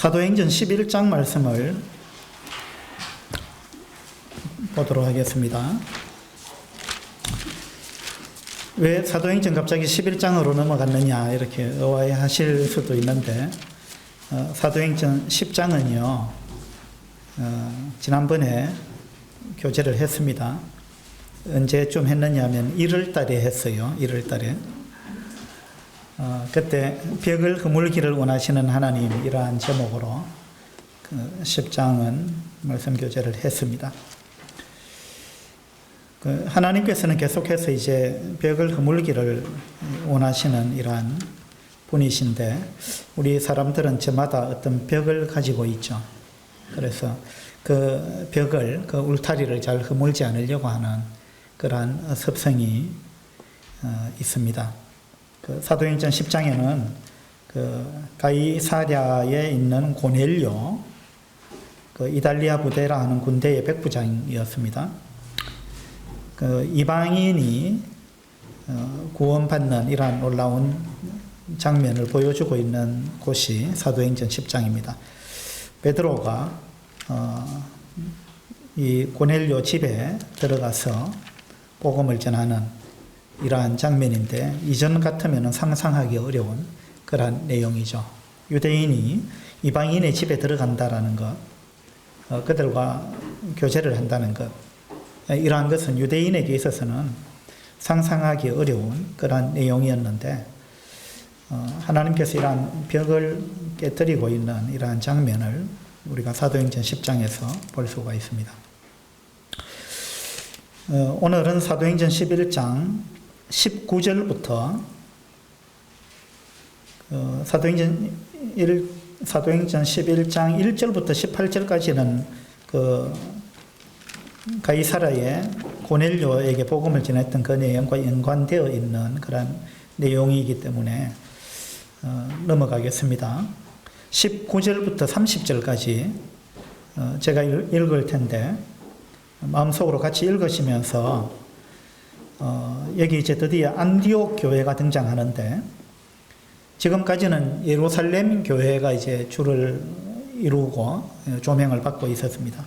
사도행전 11장 말씀을 보도록 하겠습니다. 왜 사도행전 갑자기 11장으로 넘어갔느냐 이렇게 의아해하실 수도 있는데 사도행전 10장은요 지난번에 교제를 했습니다. 언제쯤 했느냐 하면 1월 달에 했어요. 1월 달에 그때 벽을 허물기를 원하시는 하나님 이러한 제목으로 10장은 말씀 교제를 했습니다. 하나님께서는 계속해서 이제 벽을 허물기를 원하시는 이러한 분이신데 우리 사람들은 저마다 어떤 벽을 가지고 있죠. 그래서 그 벽을, 그 울타리를 잘 허물지 않으려고 하는 그러한 습성이 있습니다. 그 사도행전 10장에는 그 가이사랴에 있는 고넬료, 그 이달리아 부대라 하는 군대의 백부장이었습니다. 그 이방인이 구원받는 이러한 놀라운 장면을 보여주고 있는 곳이 사도행전 10장입니다. 베드로가 이 고넬료 집에 들어가서 복음을 전하는 이러한 장면인데 이전 같으면 상상하기 어려운 그러한 내용이죠. 유대인이 이방인의 집에 들어간다라는 것, 그들과 교제를 한다는 것, 이러한 것은 유대인에게 있어서는 상상하기 어려운 그러한 내용이었는데 하나님께서 이러한 벽을 깨뜨리고 있는 이러한 장면을 우리가 사도행전 10장에서 볼 수가 있습니다. 오늘은 사도행전 11장 19절부터 사도행전 11장 1절부터 18절까지는 그 가이사라의 고넬료에게 복음을 전했던 그 내용과 연관되어 있는 그런 내용이기 때문에 넘어가겠습니다. 19절부터 30절까지 제가 읽을 텐데 마음속으로 같이 읽으시면서 여기 이제 드디어 안디옥 교회가 등장하는데 지금까지는 예루살렘 교회가 이제 주를 이루고 조명을 받고 있었습니다.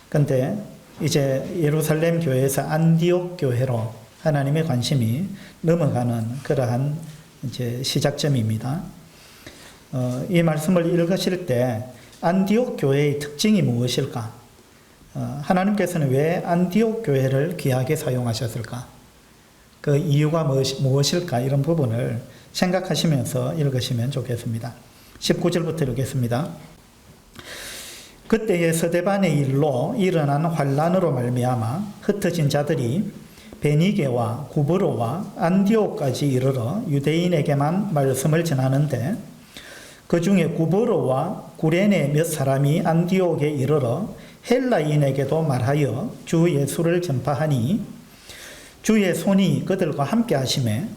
그런데 이제 예루살렘 교회에서 안디옥 교회로 하나님의 관심이 넘어가는 그러한 이제 시작점입니다. 이 말씀을 읽으실 때 안디옥 교회의 특징이 무엇일까? 하나님께서는 왜 안디옥 교회를 귀하게 사용하셨을까? 그 이유가 무엇일까? 이런 부분을 생각하시면서 읽으시면 좋겠습니다. 19절부터 읽겠습니다. 그때의 스데반의 일로 일어난 환란으로 말미암아 흩어진 자들이 베니게와 구브로와 안디옥까지 이르러 유대인에게만 말씀을 전하는데 그 중에 구브로와 구레네 몇 사람이 안디옥에 이르러 헬라인에게도 말하여 주 예수를 전파하니 주의 손이 그들과 함께 하심에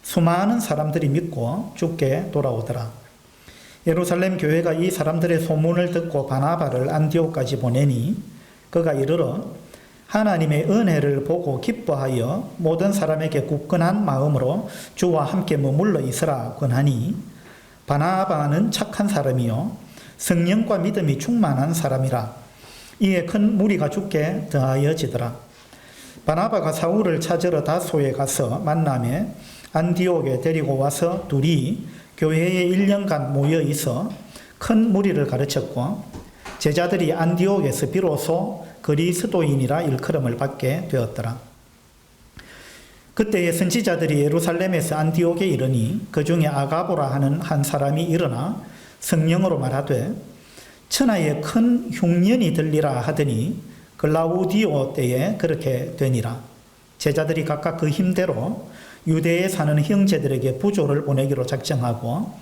수많은 사람들이 믿고 주께 돌아오더라. 예루살렘 교회가 이 사람들의 소문을 듣고 바나바를 안디옥까지 보내니 그가 이르러 하나님의 은혜를 보고 기뻐하여 모든 사람에게 굳건한 마음으로 주와 함께 머물러 있으라 권하니 바나바는 착한 사람이요 성령과 믿음이 충만한 사람이라. 이에 큰 무리가 주께 더하여지더라. 바나바가 사울을 찾으러 다소에 가서 만나매 안디옥에 데리고 와서 둘이 교회에 1년간 모여 있어 큰 무리를 가르쳤고 제자들이 안디옥에서 비로소 그리스도인이라 일컬음을 받게 되었더라. 그때의 선지자들이 예루살렘에서 안디옥에 이르니 그 중에 아가보라 하는 한 사람이 일어나 성령으로 말하되 천하에 큰 흉년이 들리라 하더니 글라우디오 때에 그렇게 되니라. 제자들이 각각 그 힘대로 유대에 사는 형제들에게 부조를 보내기로 작정하고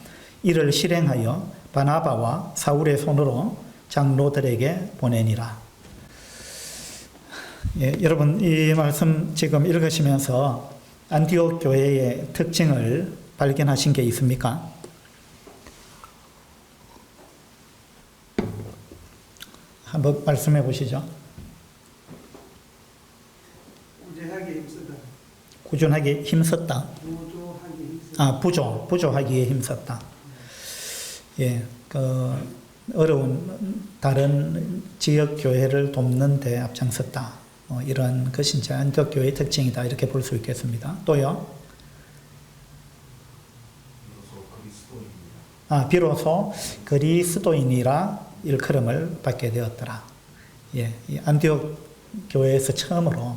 이를 실행하여 바나바와 사울의 손으로 장로들에게 보내니라. 예, 여러분 이 말씀 지금 읽으시면서 안디옥 교회의 특징을 발견하신 게 있습니까? 한번 말씀해 보시죠. 꾸준하게 힘썼다. 부조하기에 힘썼다. 예, 어려운 다른 지역 교회를 돕는 데 앞장섰다. 이런 것이 이제 안디옥 교회의 특징이다. 이렇게 볼 수 있겠습니다. 또요. 비로소 그리스도인이라 일컬음을 받게 되었더라. 예, 이 안디옥 교회에서 처음으로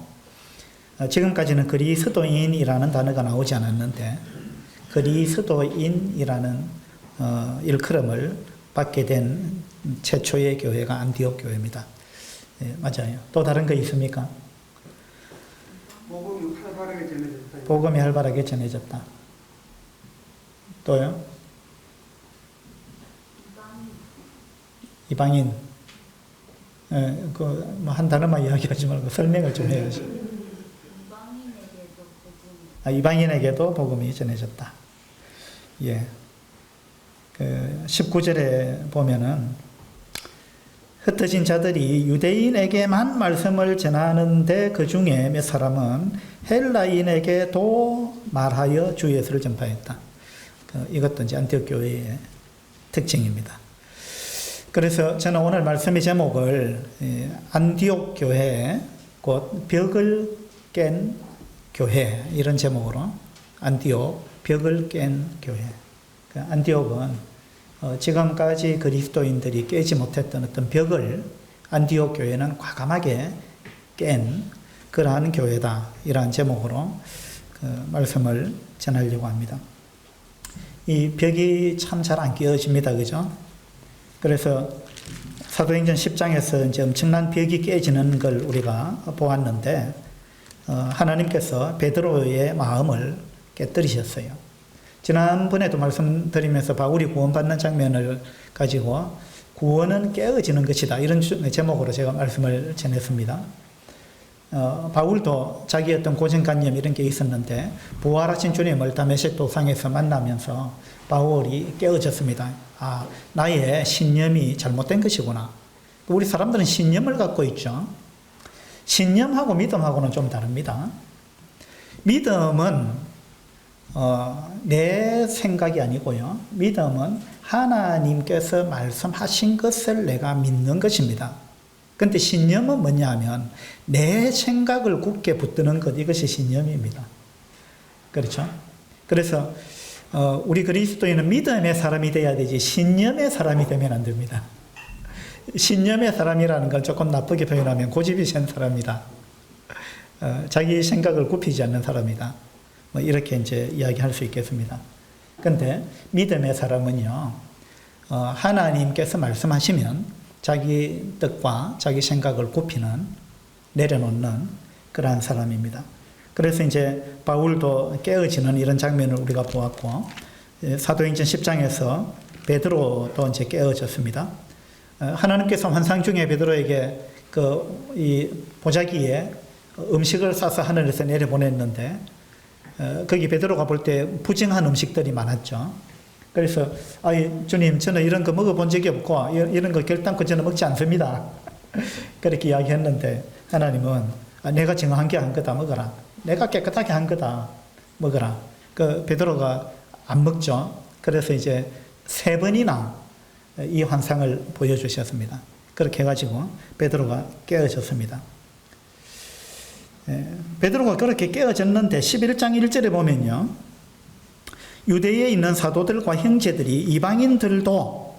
지금까지는 그리스도인이라는 단어가 나오지 않았는데 그리스도인이라는 일컬음을 받게 된 최초의 교회가 안디옥 교회입니다. 예, 맞아요. 또 다른 거 있습니까? 복음이 활발하게 전해졌다. 복음이 활발하게 전해졌다. 또요? 이방인. 예, 한 단어만 이야기하지 말고 설명을 좀 해야지. 이방인에게도 복음이 전해졌다. 예. 19절에 보면은 흩어진 자들이 유대인에게만 말씀을 전하는데 그 중에 몇 사람은 헬라인에게도 말하여 주 예수를 전파했다. 이것도 이제 안디옥 교회의 특징입니다. 그래서 저는 오늘 말씀의 제목을 안디옥 교회, 곧 벽을 깬 교회, 이런 제목으로 안디옥, 벽을 깬 교회. 안디옥은 지금까지 그리스도인들이 깨지 못했던 어떤 벽을 안디옥 교회는 과감하게 깬 그러한 교회다. 이러한 제목으로 말씀을 전하려고 합니다. 이 벽이 참 잘 안 깨어집니다. 그죠? 그래서 사도행전 10장에서 이제 엄청난 벽이 깨지는 걸 우리가 보았는데, 하나님께서 베드로의 마음을 깨뜨리셨어요. 지난번에도 말씀드리면서 바울이 구원받는 장면을 가지고 구원은 깨어지는 것이다. 이런 제목으로 제가 말씀을 전했습니다. 바울도 자기 어떤 고정관념 이런 게 있었는데 부활하신 주님을 다메섹 도상에서 만나면서 바울이 깨어졌습니다. 나의 신념이 잘못된 것이구나. 우리 사람들은 신념을 갖고 있죠. 신념하고 믿음하고는 좀 다릅니다. 믿음은 내 생각이 아니고요. 믿음은 하나님께서 말씀하신 것을 내가 믿는 것입니다. 그런데 신념은 뭐냐 하면 내 생각을 굳게 붙드는 것, 이것이 신념입니다. 그렇죠? 그래서 우리 그리스도인은 믿음의 사람이 되어야 되지 신념의 사람이 되면 안 됩니다. 신념의 사람이라는 걸 조금 나쁘게 표현하면 고집이 센 사람이다. 자기 생각을 굽히지 않는 사람이다. 이렇게 이제 이야기할 수 있겠습니다. 그런데 믿음의 사람은요, 하나님께서 말씀하시면 자기 뜻과 자기 생각을 굽히는, 내려놓는 그러한 사람입니다. 그래서 이제 바울도 깨어지는 이런 장면을 우리가 보았고, 사도행전 10장에서 베드로도 이제 깨어졌습니다. 하나님께서 환상 중에 베드로에게 이 보자기에 음식을 싸서 하늘에서 내려보냈는데, 거기 베드로가 볼 때 부정한 음식들이 많았죠. 그래서 주님, 저는 이런 거 먹어본 적이 없고 이런 거 결단코 저는 먹지 않습니다. 그렇게 이야기했는데 하나님은 내가 정한 게 한 거다, 먹어라. 내가 깨끗하게 한 거다, 먹어라. 베드로가 안 먹죠. 그래서 이제 3번이나 이 환상을 보여주셨습니다. 그렇게 해가지고 베드로가 깨어졌습니다. 베드로가 그렇게 깨어졌는데 11장 1절에 보면요, 유대에 있는 사도들과 형제들이 이방인들도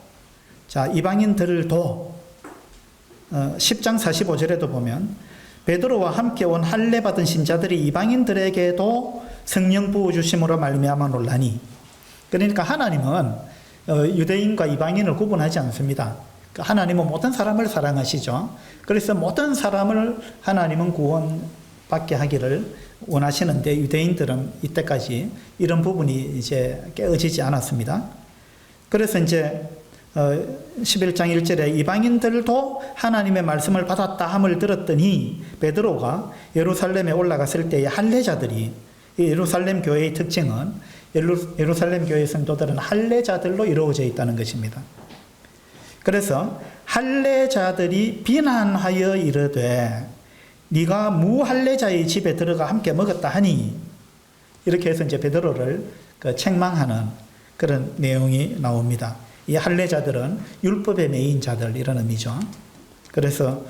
10장 45절에도 보면 베드로와 함께 온 할례 받은 신자들이 이방인들에게도 성령 부어 주심으로 말미암아 놀라니. 그러니까 하나님은 유대인과 이방인을 구분하지 않습니다. 하나님은 모든 사람을 사랑하시죠. 그래서 모든 사람을 하나님은 구원받게 하기를 원하시는데 유대인들은 이때까지 이런 부분이 이제 깨어지지 않았습니다. 그래서 이제 11장 1절에 이방인들도 하나님의 말씀을 받았다 함을 들었더니 베드로가 예루살렘에 올라갔을 때의 할례자들이, 예루살렘 교회의 특징은 예루살렘 교회 성도들은 할례자들로 이루어져 있다는 것입니다. 그래서 할례자들이 비난하여 이르되 네가 무할례자의 집에 들어가 함께 먹었다 하니, 이렇게 해서 이제 베드로를 책망하는 그런 내용이 나옵니다. 이 할례자들은 율법에 매인 자들 이런 의미죠. 그래서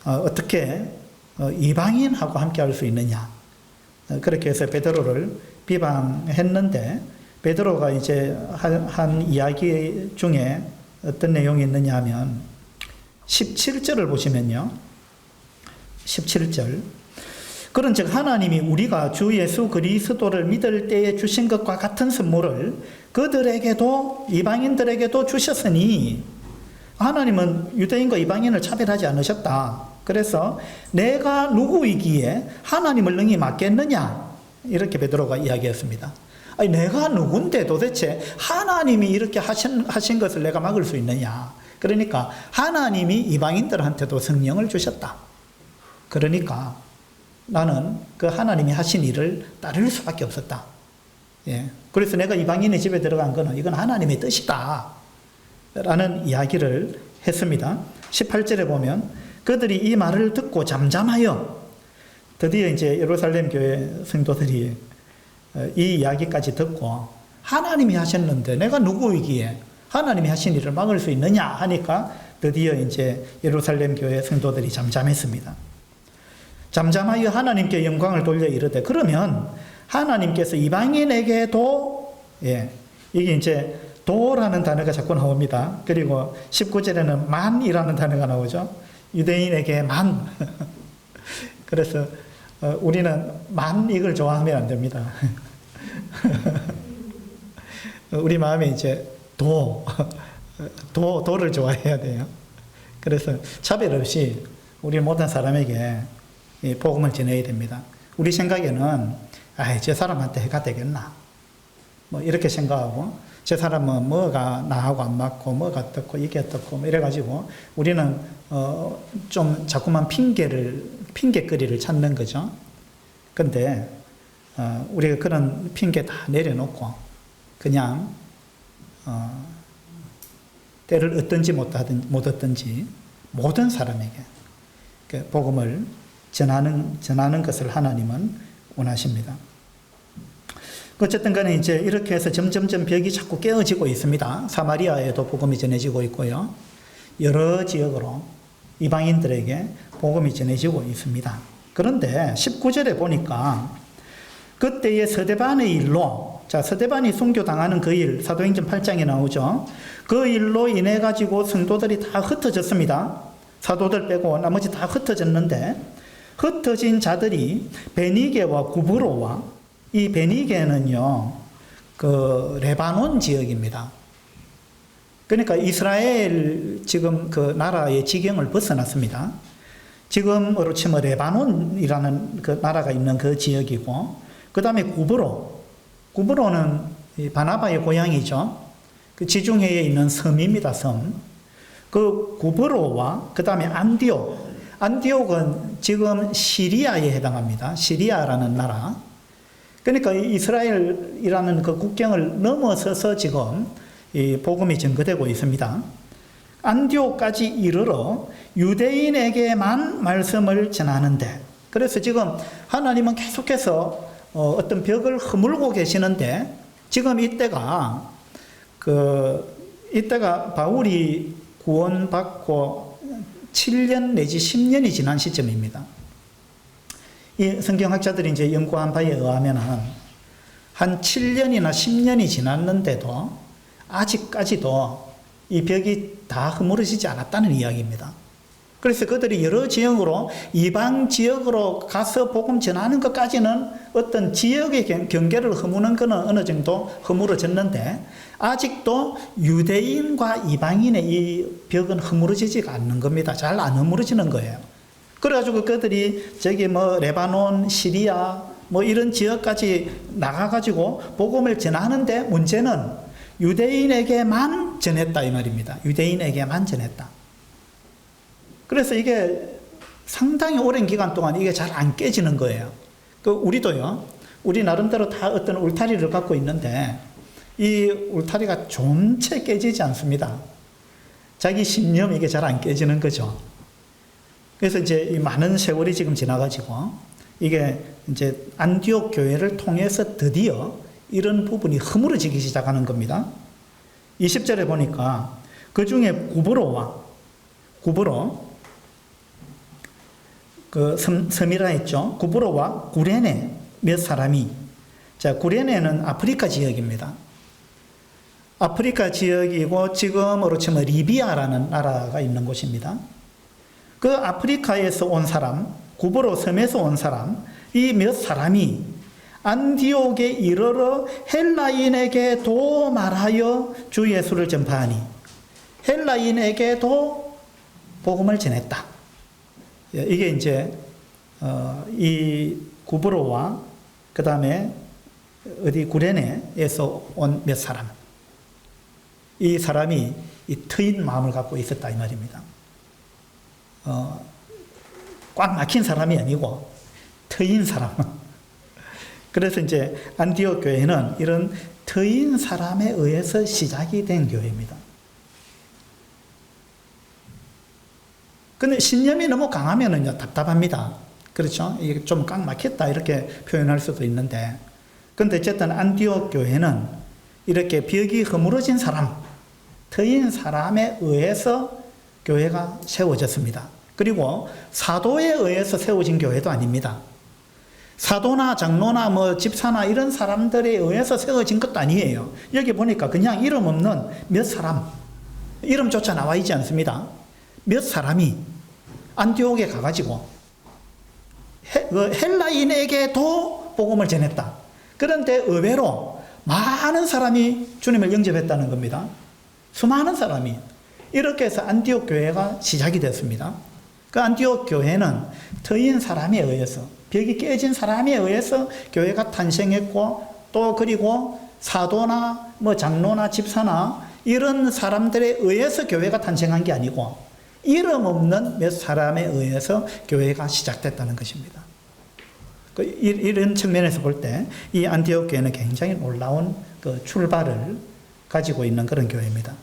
어떻게 이방인하고 함께 할 수 있느냐. 그렇게 해서 베드로를 비방했는데 베드로가 이제 한 이야기 중에 어떤 내용이 있느냐 하면 17절을 보시면요. 17절. 그런즉 하나님이 우리가 주 예수 그리스도를 믿을 때에 주신 것과 같은 선물을 그들에게도 이방인들에게도 주셨으니 하나님은 유대인과 이방인을 차별하지 않으셨다. 그래서 내가 누구이기에 하나님을 능히 맡겠느냐 이렇게 베드로가 이야기했습니다. 아니 내가 누군데 도대체 하나님이 이렇게 하신 것을 내가 막을 수 있느냐. 그러니까 하나님이 이방인들한테도 성령을 주셨다. 그러니까 나는 그 하나님이 하신 일을 따를 수밖에 없었다. 예. 그래서 내가 이방인의 집에 들어간 거는 이건 하나님의 뜻이다. 라는 이야기를 했습니다. 18절에 보면 그들이 이 말을 듣고 잠잠하여 드디어 이제 예루살렘 교회 성도들이 이 이야기까지 듣고 하나님이 하셨는데 내가 누구이기에 하나님이 하신 일을 막을 수 있느냐 하니까 드디어 이제 예루살렘 교회 성도들이 잠잠했습니다. 잠잠하여 하나님께 영광을 돌려 이르되 그러면 하나님께서 이방인에게도 이게 이제 도라는 단어가 자꾸 나옵니다. 그리고 19절에는 만이라는 단어가 나오죠. 유대인에게만. 그래서 우리는 만 이걸 좋아하면 안 됩니다. 우리 마음에 이제 도를 좋아해야 돼요. 그래서 차별 없이 우리 모든 사람에게 이 복음을 전해야 됩니다. 우리 생각에는 저 사람한테 해가 되겠나 뭐 이렇게 생각하고 저 사람은 뭐가 나하고 안 맞고 뭐가 어떻고 이게 어떻고 뭐 이래가지고 우리는 좀 자꾸만 핑계거리를 찾는 거죠. 근데 우리가 그런 핑계 다 내려놓고 그냥 때를 얻든지 못 얻든지 모든 사람에게 그 복음을 전하는 것을 하나님은 원하십니다. 어쨌든 간에 이제 이렇게 해서 점점점 벽이 자꾸 깨어지고 있습니다. 사마리아에도 복음이 전해지고 있고요. 여러 지역으로 이방인들에게 복음이 전해지고 있습니다. 그런데 19절에 보니까 그때의 서대반의 일로, 자, 서대반이 순교당하는 그 일, 사도행전 8장에 나오죠. 그 일로 인해 가지고 성도들이 다 흩어졌습니다. 사도들 빼고 나머지 다 흩어졌는데, 흩어진 자들이 베니게와 구브로와, 이 베니게는요, 그 레바논 지역입니다. 그러니까 이스라엘 지금 그 나라의 지경을 벗어났습니다. 지금으로 치면 레바논이라는 그 나라가 있는 그 지역이고, 그 다음에 구브로는 바나바의 고향이죠. 그 지중해에 있는 섬입니다, 섬. 그 구브로와 그 다음에 안디옥은 지금 시리아에 해당합니다. 시리아라는 나라. 그러니까 이스라엘이라는 그 국경을 넘어서서 지금 이 복음이 전거되고 있습니다. 안디옥까지 이르러 유대인에게만 말씀을 전하는데, 그래서 지금 하나님은 계속해서 어떤 벽을 허물고 계시는데, 지금 이때가 바울이 구원받고 7년 내지 10년이 지난 시점입니다. 이 성경학자들이 이제 연구한 바에 의하면 한 7년이나 10년이 지났는데도 아직까지도 이 벽이 다 허물어지지 않았다는 이야기입니다. 그래서 그들이 여러 지역으로, 이방 지역으로 가서 복음 전하는 것까지는 어떤 지역의 경계를 허무는 것은 어느 정도 허물어졌는데, 아직도 유대인과 이방인의 이 벽은 허물어지지가 않는 겁니다. 잘 안 허물어지는 거예요. 그래가지고 그들이 저기 뭐 레바논, 시리아 뭐 이런 지역까지 나가가지고 복음을 전하는데, 문제는 유대인에게만 전했다 이 말입니다. 유대인에게만 전했다. 그래서 이게 상당히 오랜 기간 동안 이게 잘 안 깨지는 거예요. 우리도요, 우리 나름대로 다 어떤 울타리를 갖고 있는데, 이 울타리가 좀채 깨지지 않습니다. 자기 신념이 이게 잘 안 깨지는 거죠. 그래서 이제 이 많은 세월이 지금 지나가지고, 이게 이제 안디옥 교회를 통해서 드디어 이런 부분이 허물어지기 시작하는 겁니다. 20절에 보니까 그 중에 구브로 그 섬이라 했죠. 구브로와 구레네 몇 사람이, 자, 구레네는 아프리카 지역입니다. 아프리카 지역이고 지금으로 치면 리비아라는 나라가 있는 곳입니다. 그 아프리카에서 온 사람, 구브로 섬에서 온 사람, 이 몇 사람이 안디옥에 이르러 헬라인에게도 말하여 주 예수를 전파하니, 헬라인에게도 복음을 전했다. 이게 이제 이 구브로와 그 다음에 어디 구레네에서 온 몇 사람, 이 사람이 이 트인 마음을 갖고 있었다 이 말입니다. 꽉 막힌 사람이 아니고 트인 사람. 그래서 이제 안디옥 교회는 이런 트인 사람에 의해서 시작이 된 교회입니다. 근데 신념이 너무 강하면은요, 답답합니다. 그렇죠? 이게 좀 꽉 막혔다, 이렇게 표현할 수도 있는데. 근데 어쨌든 안디옥 교회는 이렇게 벽이 허물어진 사람, 트인 사람에 의해서 교회가 세워졌습니다. 그리고 사도에 의해서 세워진 교회도 아닙니다. 사도나 장로나 뭐 집사나 이런 사람들에 의해서 세워진 것도 아니에요. 여기 보니까 그냥 이름 없는 몇 사람, 이름조차 나와 있지 않습니다. 몇 사람이 안디옥에 가가지고 헬라인에게도 복음을 전했다. 그런데 의외로 많은 사람이 주님을 영접했다는 겁니다. 수많은 사람이. 이렇게 해서 안디옥 교회가 시작이 됐습니다. 그 안디옥 교회는 트인 사람에 의해서, 벽이 깨진 사람에 의해서 교회가 탄생했고, 또 그리고 사도나 뭐 장로나 집사나 이런 사람들에 의해서 교회가 탄생한 게 아니고 이름 없는 몇 사람에 의해서 교회가 시작됐다는 것입니다. 이런 측면에서 볼 때 이 안디옥 교회는 굉장히 놀라운 그 출발을 가지고 있는 그런 교회입니다.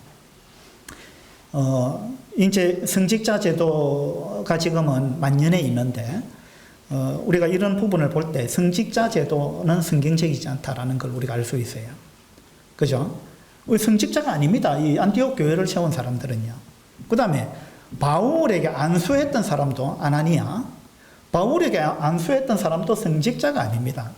이제 성직자 제도가 지금은 만연해 있는데, 우리가 이런 부분을 볼 때 성직자 제도는 성경적이지 않다라는 걸 우리가 알 수 있어요. 그죠? 성직자가 아닙니다. 이 안디옥 교회를 세운 사람들은요. 그 다음에 바울에게 안수했던 사람도 아나니아, 바울에게 안수했던 사람도 성직자가 아닙니다.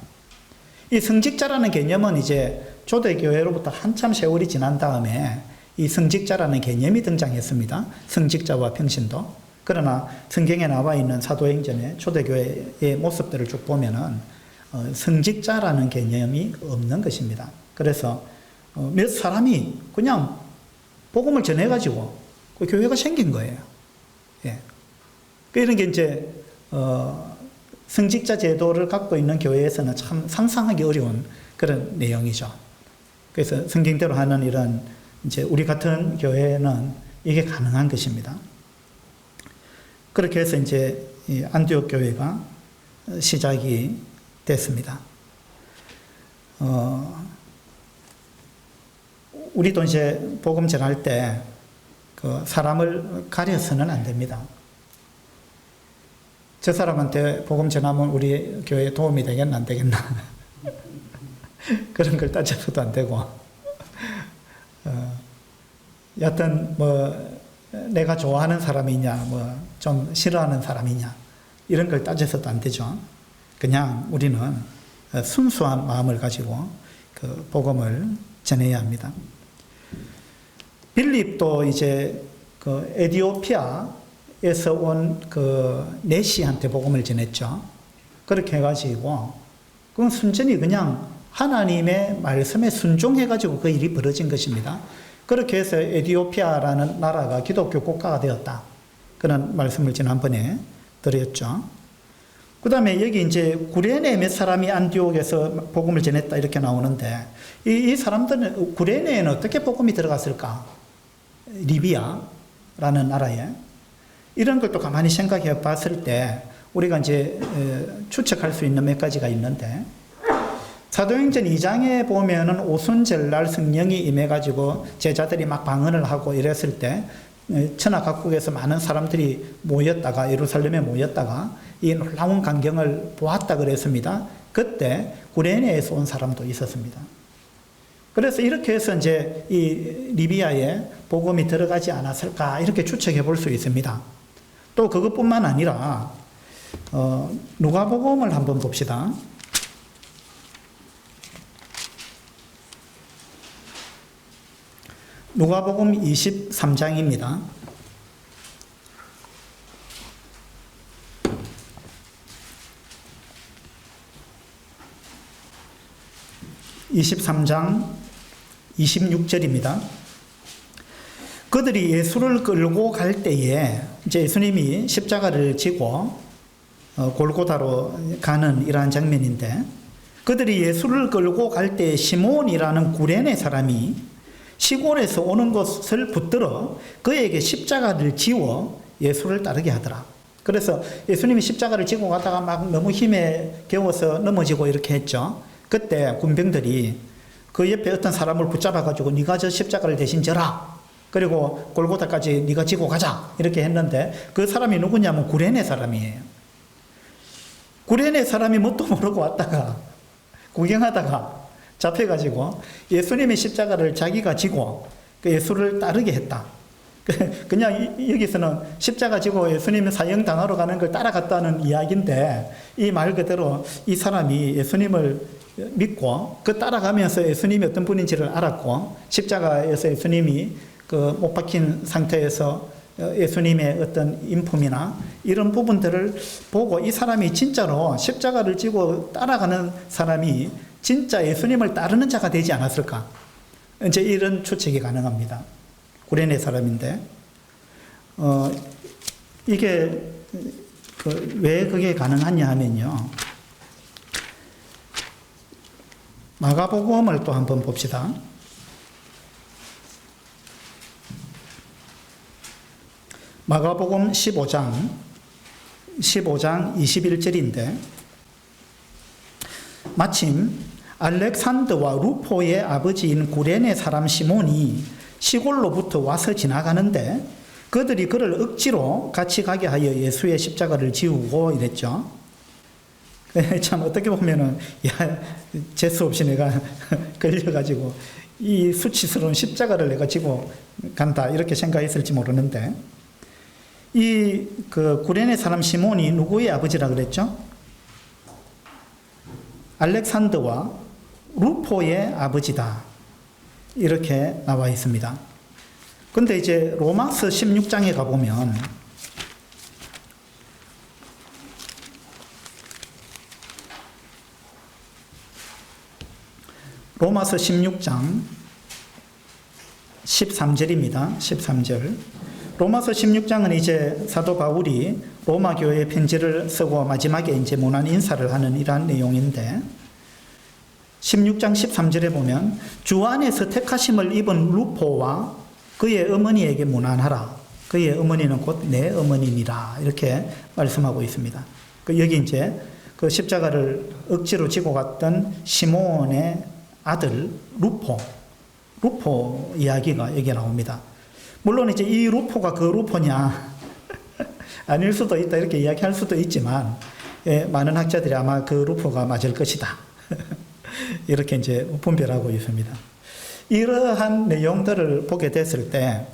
이 성직자라는 개념은 이제 초대교회로부터 한참 세월이 지난 다음에 이 성직자라는 개념이 등장했습니다. 성직자와 평신도. 그러나 성경에 나와 있는 사도행전의 초대교회의 모습들을 쭉 보면은 성직자라는 개념이 없는 것입니다. 그래서 몇 사람이 그냥 복음을 전해가지고 그 교회가 생긴 거예요. 예. 이런 게 이제 성직자 제도를 갖고 있는 교회에서는 참 상상하기 어려운 그런 내용이죠. 그래서 성경대로 하는 이런 이제 우리 같은 교회는 이게 가능한 것입니다. 그렇게 해서 이제 이 안디옥 교회가 시작이 됐습니다. 우리도 이제 복음 전할 때 그 사람을 가려서는 안 됩니다. 저 사람한테 복음 전하면 우리 교회에 도움이 되겠나 안 되겠나 그런 걸 따져서도 안 되고, 여하튼 뭐 내가 좋아하는 사람이냐 뭐 좀 싫어하는 사람이냐 이런 걸 따져서도 안 되죠. 그냥 우리는 순수한 마음을 가지고 그 복음을 전해야 합니다. 빌립도 이제 그 에티오피아에서 온 그 네시한테 복음을 전했죠. 그렇게 해가지고 그건 순전히 그냥 하나님의 말씀에 순종해가지고 그 일이 벌어진 것입니다. 그렇게 해서 에티오피아라는 나라가 기독교 국가가 되었다. 그런 말씀을 지난번에 드렸죠. 그 다음에 여기 이제 구레네 몇 사람이 안디옥에서 복음을 전했다 이렇게 나오는데, 이 사람들은 구레네에는 어떻게 복음이 들어갔을까? 리비아라는 나라에. 이런 것도 가만히 생각해 봤을 때 우리가 이제 추측할 수 있는 몇 가지가 있는데, 사도행전 2장에 보면은 오순절날 성령이 임해가지고 제자들이 막 방언을 하고 이랬을 때 천하 각국에서 많은 사람들이 모였다가 예루살렘에 모였다가 이 놀라운 광경을 보았다 그랬습니다. 그때 구레네에서 온 사람도 있었습니다. 그래서 이렇게 해서 이제 이 리비아에 복음이 들어가지 않았을까 이렇게 추측해 볼 수 있습니다. 또 그것뿐만 아니라 누가복음을 한번 봅시다. 누가복음 23장입니다. 23장 26절입니다. 그들이 예수를 끌고 갈 때에 이제 예수님이 십자가를 지고 골고다로 가는 이러한 장면인데, 그들이 예수를 끌고 갈 때 시몬이라는 구레네 사람이 시골에서 오는 것을 붙들어 그에게 십자가를 지워 예수를 따르게 하더라. 그래서 예수님이 십자가를 지고 가다가 막 너무 힘에 겨워서 넘어지고 이렇게 했죠. 그때 군병들이 그 옆에 어떤 사람을 붙잡아가지고 네가 저 십자가를 대신 져라. 그리고 골고다까지 네가 지고 가자. 이렇게 했는데 그 사람이 누구냐면 구레네 사람이에요. 구레네 사람이 뭣도 모르고 왔다가 구경하다가 잡혀가지고 예수님의 십자가를 자기가 지고 그 예수를 따르게 했다. 그냥 여기서는 십자가 지고 예수님의 사형 당하러 가는 걸 따라갔다는 이야기인데, 이 말 그대로 이 사람이 예수님을 믿고 그 따라가면서 예수님이 어떤 분인지를 알았고, 십자가에서 예수님이 그 못 박힌 상태에서 예수님의 어떤 인품이나 이런 부분들을 보고 이 사람이 진짜로 십자가를 지고 따라가는 사람이 진짜 예수님을 따르는 자가 되지 않았을까? 이제 이런 추측이 가능합니다. 구레네 사람인데, 이게 왜 그게 가능하냐 하면요, 마가복음을 또 한번 봅시다. 마가복음 15장 21절인데, 마침 알렉산더와 루포의 아버지인 구레네 사람 시몬이 시골로부터 와서 지나가는데 그들이 그를 억지로 같이 가게 하여 예수의 십자가를 지우고 이랬죠. 참 어떻게 보면은 재수 없이 내가 걸려가지고 이 수치스러운 십자가를 내가 지고 간다 이렇게 생각했을지 모르는데, 이 그 구레네 사람 시몬이 누구의 아버지라 그랬죠? 알렉산더와 루포의 아버지다 이렇게 나와 있습니다. 근데 이제 로마서 16장에 가보면 로마서 16장 13절입니다. 13절. 로마서 16장은 이제 사도 바울이 로마 교회에 편지를 쓰고 마지막에 이제 문안 인사를 하는 이러한 내용인데, 16장 13절에 보면 주 안에서 택하심을 입은 루포와 그의 어머니에게 문안하라. 그의 어머니는 곧 내 어머니니라. 이렇게 말씀하고 있습니다. 여기 이제 그 십자가를 억지로 지고 갔던 시몬의 아들 루포 이야기가 여기 나옵니다. 물론 이제 이 루포가 그 루포냐 아닐 수도 있다 이렇게 이야기할 수도 있지만, 많은 학자들이 아마 그 루포가 맞을 것이다 이렇게 이제 분별하고 있습니다. 이러한 내용들을 보게 됐을 때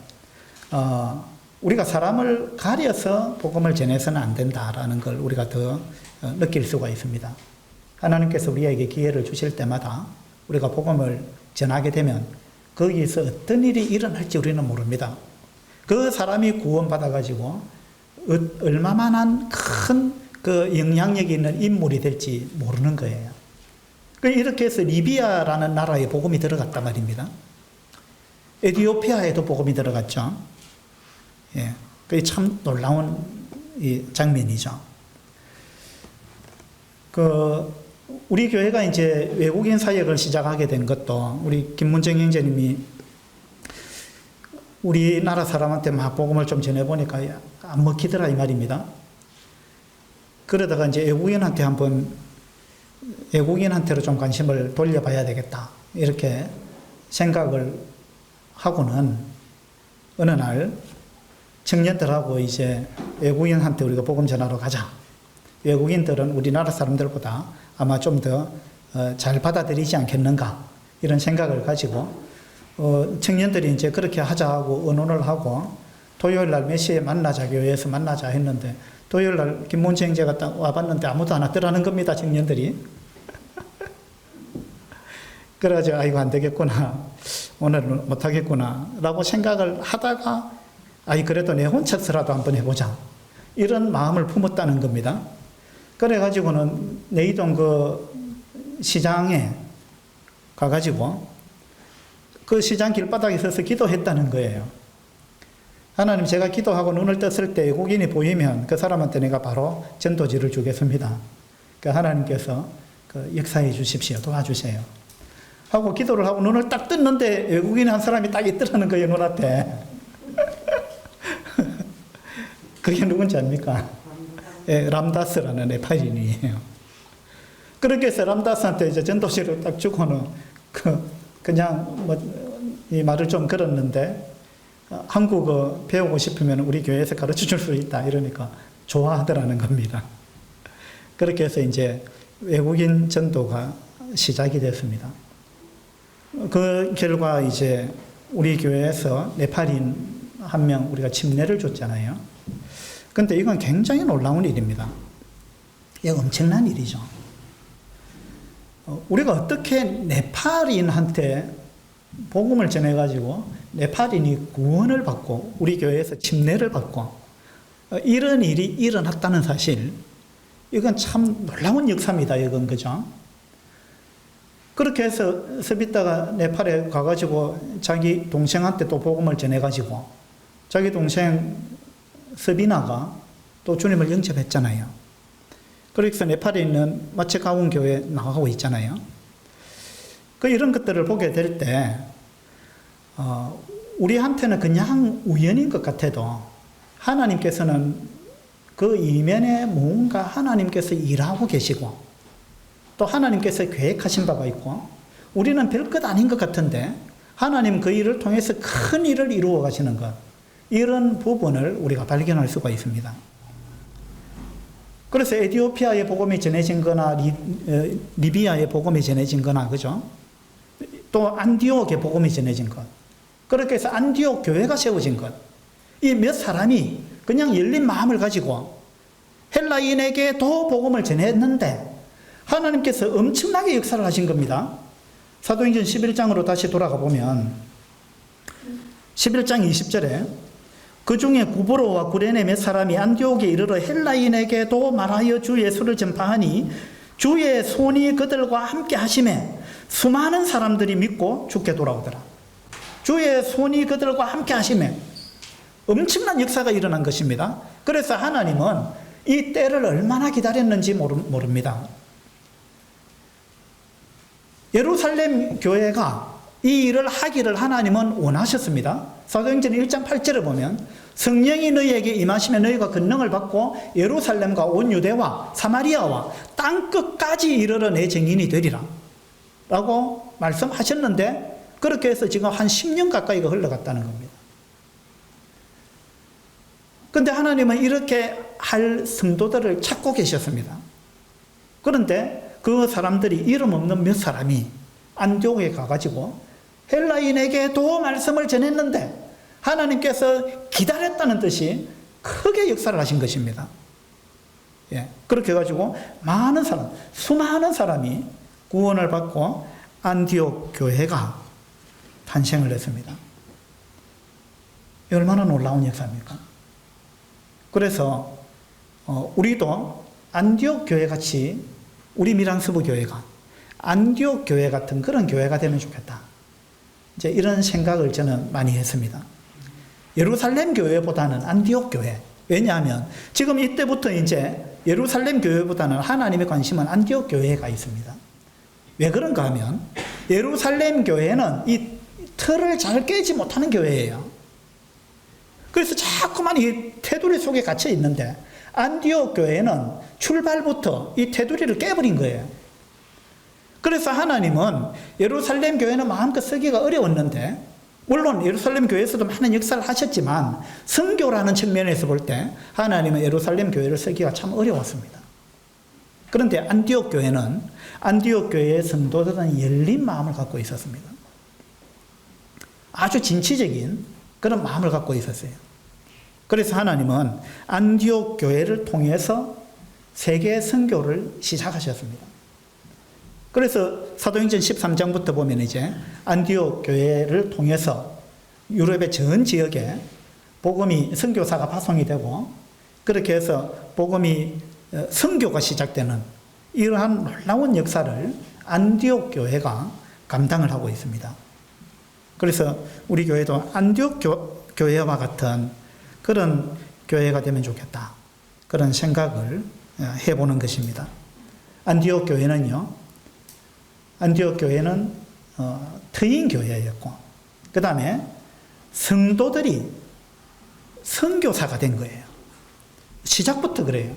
우리가 사람을 가려서 복음을 전해서는 안 된다라는 걸 우리가 더 느낄 수가 있습니다. 하나님께서 우리에게 기회를 주실 때마다 우리가 복음을 전하게 되면 거기서 어떤 일이 일어날지 우리는 모릅니다. 그 사람이 구원받아가지고 얼마만한 큰 그 영향력이 있는 인물이 될지 모르는 거예요. 이렇게 해서 리비아라는 나라에 복음이 들어갔단 말입니다. 에티오피아에도 복음이 들어갔죠. 예, 그게 참 놀라운 이 장면이죠. 우리 교회가 이제 외국인 사역을 시작하게 된 것도 우리 김문정 형제님이 우리나라 사람한테 막 복음을 좀 전해보니까 안 먹히더라 이 말입니다. 그러다가 이제 외국인한테로 좀 관심을 돌려봐야 되겠다 이렇게 생각을 하고는 어느 날 청년들하고 이제 외국인한테 우리가 복음 전하러 가자. 외국인들은 우리나라 사람들보다 아마 좀 더 잘 받아들이지 않겠는가 이런 생각을 가지고 청년들이 이제 그렇게 하자고 의논을 하고 토요일 날 몇 시에 만나자, 교회에서 만나자 했는데 토요일 날 김문지 형제가 딱 와봤는데 아무도 안 왔더라는 겁니다, 청년들이. 그래가지고 아이고 안 되겠구나, 오늘은 못하겠구나 라고 생각을 하다가 그래도 내 혼자서라도 한번 해보자, 이런 마음을 품었다는 겁니다. 그래가지고는 내이동 그 시장에 가가지고 그 시장 길바닥에 서서 기도했다는 거예요. 하나님, 제가 기도하고 눈을 떴을 때 외국인이 보이면 그 사람한테 내가 바로 전도지를 주겠습니다. 그러니까 하나님께서 역사해 주십시오, 도와주세요 하고 기도를 하고 눈을 딱 떴는데 외국인 한 사람이 딱 있더라는 거예요, 눈앞에. 그게 누군지 압니까? 람다스라는 네팔인이에요. 그렇게 해서 람다스한테 이제 전도지를 딱 주고는 그냥 이 말을 좀 걸었는데, 한국어 배우고 싶으면 우리 교회에서 가르쳐 줄 수 있다 이러니까 좋아하더라는 겁니다. 그렇게 해서 이제 외국인 전도가 시작이 됐습니다. 그 결과 이제 우리 교회에서 네팔인 한 명 우리가 침례를 줬잖아요. 근데 이건 굉장히 놀라운 일입니다. 이거 엄청난 일이죠. 우리가 어떻게 네팔인한테 복음을 전해가지고 네팔인이 구원을 받고 우리 교회에서 침례를 받고 이런 일이 일어났다는 사실, 이건 참 놀라운 역사입니다. 이건, 그죠? 그렇게 해서 스비타가 네팔에 가가지고 자기 동생한테 또 복음을 전해가지고 자기 동생 스비나가 또 주님을 영접했잖아요. 그래서 네팔에 있는 마체가운 교회에 나가고 있잖아요. 이런 것들을 보게 될 때 우리한테는 그냥 우연인 것 같아도 하나님께서는 그 이면에 뭔가 하나님께서 일하고 계시고 또 하나님께서 계획하신 바가 있고 우리는 별것 아닌 것 같은데 하나님 그 일을 통해서 큰 일을 이루어 가시는 것, 이런 부분을 우리가 발견할 수가 있습니다. 그래서 에티오피아의 복음이 전해진 거나 리비아의 복음이 전해진 거나, 그죠? 또 안디옥의 복음이 전해진 것, 그렇게 해서 안디옥 교회가 세워진 것, 이 몇 사람이 그냥 열린 마음을 가지고 헬라인에게도 복음을 전했는데 하나님께서 엄청나게 역사를 하신 겁니다. 사도행전 11장으로 다시 돌아가 보면 11장 20절에 그 중에 구브로와 구레네 몇 사람이 안디옥에 이르러 헬라인에게도 말하여 주 예수를 전파하니 주의 손이 그들과 함께 하심에 수많은 사람들이 믿고 주께 돌아오더라. 주의 손이 그들과 함께 하심에 엄청난 역사가 일어난 것입니다. 그래서 하나님은 이 때를 얼마나 기다렸는지 모릅니다. 예루살렘 교회가 이 일을 하기를 하나님은 원하셨습니다. 사도행전 1장 8절에 보면 성령이 너희에게 임하시며 너희가 권능을 받고 예루살렘과 온 유대와 사마리아와 땅끝까지 이르러 내 증인이 되리라 라고 말씀하셨는데, 그렇게 해서 지금 한 10년 가까이가 흘러갔다는 겁니다. 그런데 하나님은 이렇게 할 성도들을 찾고 계셨습니다. 그런데 그 사람들이, 이름 없는 몇 사람이 안디옥에 가가지고 헬라인에게도 말씀을 전했는데 하나님께서 기다렸다는 뜻이 크게 역사를 하신 것입니다. 그렇게 해가지고 많은 사람, 수많은 사람이 구원을 받고 안디옥 교회가 탄생을 했습니다. 얼마나 놀라운 역사입니까? 그래서 우리도 안디옥 교회 같이, 우리 밀양서부 교회가 안디옥 교회 같은 그런 교회가 되면 좋겠다, 이제 이런 생각을 저는 많이 했습니다. 예루살렘 교회보다는 안디옥 교회. 왜냐하면 지금 이때부터 이제 예루살렘 교회보다는 하나님의 관심은 안디옥 교회가 있습니다. 왜 그런가 하면 예루살렘 교회는 이 틀을 잘 깨지 못하는 교회예요. 그래서 자꾸만 이 테두리 속에 갇혀 있는데 안디옥 교회는 출발부터 이 테두리를 깨버린 거예요. 그래서 하나님은 예루살렘 교회는 마음껏 쓰기가 어려웠는데, 물론 예루살렘 교회에서도 많은 역사를 하셨지만 선교라는 측면에서 볼 때 하나님은 예루살렘 교회를 쓰기가 참 어려웠습니다. 그런데 안디옥 교회의 성도들은 열린 마음을 갖고 있었습니다. 아주 진취적인 그런 마음을 갖고 있었어요. 그래서 하나님은 안디옥 교회를 통해서 세계 선교를 시작하셨습니다. 그래서 사도행전 13장부터 보면 이제 안디옥 교회를 통해서 유럽의 전 지역에 복음이 선교사가 파송이 되고 그렇게 해서 복음이 선교가 시작되는 이러한 놀라운 역사를 안디옥 교회가 감당을 하고 있습니다. 그래서 우리 교회도 안디옥 교회와 같은 그런 교회가 되면 좋겠다. 그런 생각을 해보는 것입니다. 안디옥 교회는 트인 교회였고 그 다음에 성도들이 선교사가 된 거예요. 시작부터 그래요.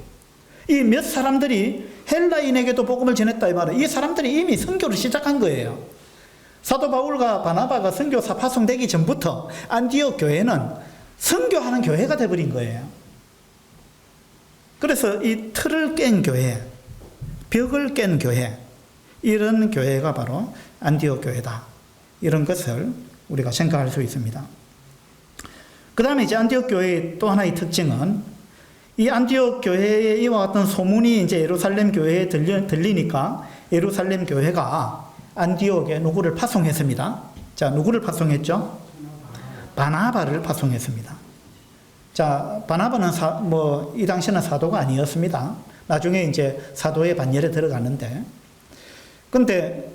이 몇 사람들이 헬라인에게도 복음을 전했다 이 말은 이 사람들이 이미 선교를 시작한 거예요. 사도 바울과 바나바가 선교사 파송되기 전부터 안디옥 교회는 선교하는 교회가 되어버린 거예요. 그래서 이 틀을 깬 교회, 벽을 깬 교회, 이런 교회가 바로 안디옥 교회다. 이런 것을 우리가 생각할 수 있습니다. 그 다음에 이제 안디옥 교회의 또 하나의 특징은 이 안디옥 교회에 이와 같은 소문이 이제 예루살렘 교회에 들리니까 예루살렘 교회가 안디옥에 누구를 파송했습니다. 자, 누구를 파송했죠? 바나바를 파송했습니다. 자, 바나바는 이 당시는 사도가 아니었습니다. 나중에 이제 사도의 반열에 들어갔는데, 근데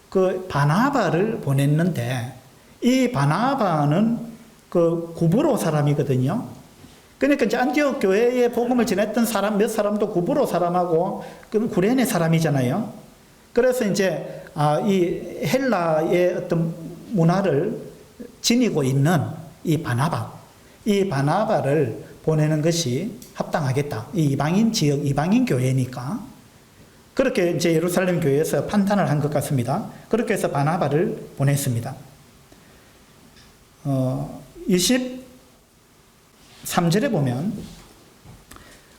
그 바나바를 보냈는데, 이 바나바는 그 구브로 사람이거든요. 그러니까 이제 안디옥 교회에 복음을 전했던 사람, 몇 사람도 구브로 사람하고 그 구레네 사람이잖아요. 그래서 이제, 이 헬라의 어떤 문화를 지니고 있는 이 바나바를 보내는 것이 합당하겠다. 이 이방인 지역, 이방인 교회니까. 그렇게 이제 예루살렘 교회에서 판단을 한 것 같습니다. 그렇게 해서 바나바를 보냈습니다. 23절에 보면